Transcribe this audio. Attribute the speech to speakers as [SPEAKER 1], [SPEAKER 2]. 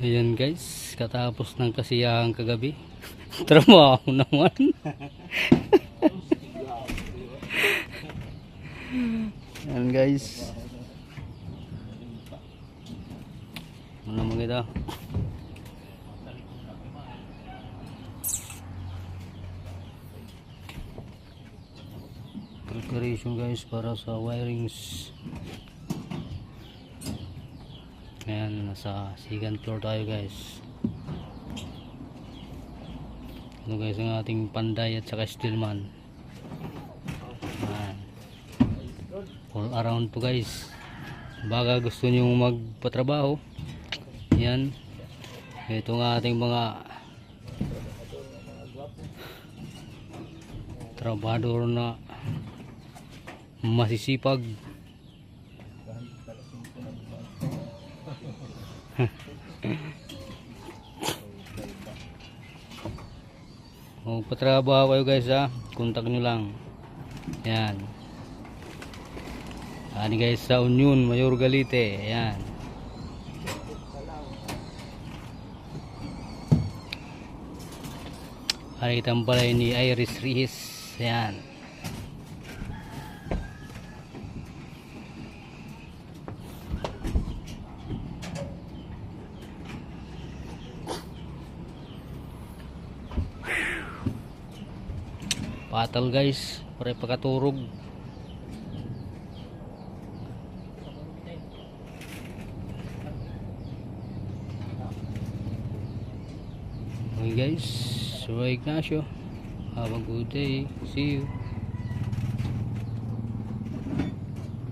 [SPEAKER 1] Ayan guys, katapos ng kasiyahan kagabi. Trabaho naman. Ayan guys. Ano naman kita? Preparation guys para sa wirings. Ayan, nasa second floor tayo guys. Ito guys ang ating panday at saka steelman. Ayan. All around to guys. Baga gusto nyo magpatrabaho, yan, ito nga ating mga trabador na masisipag. Kung patrabaho kayo guys ha, contact nyo lang. Yan. Ani guys sa Union, Mayor Galite. Yan. Ari tambay ni Iris Rihis. Yan. Patal guys, pare pagkaturog. Okay guys, so Ignacio, have a good day, see you.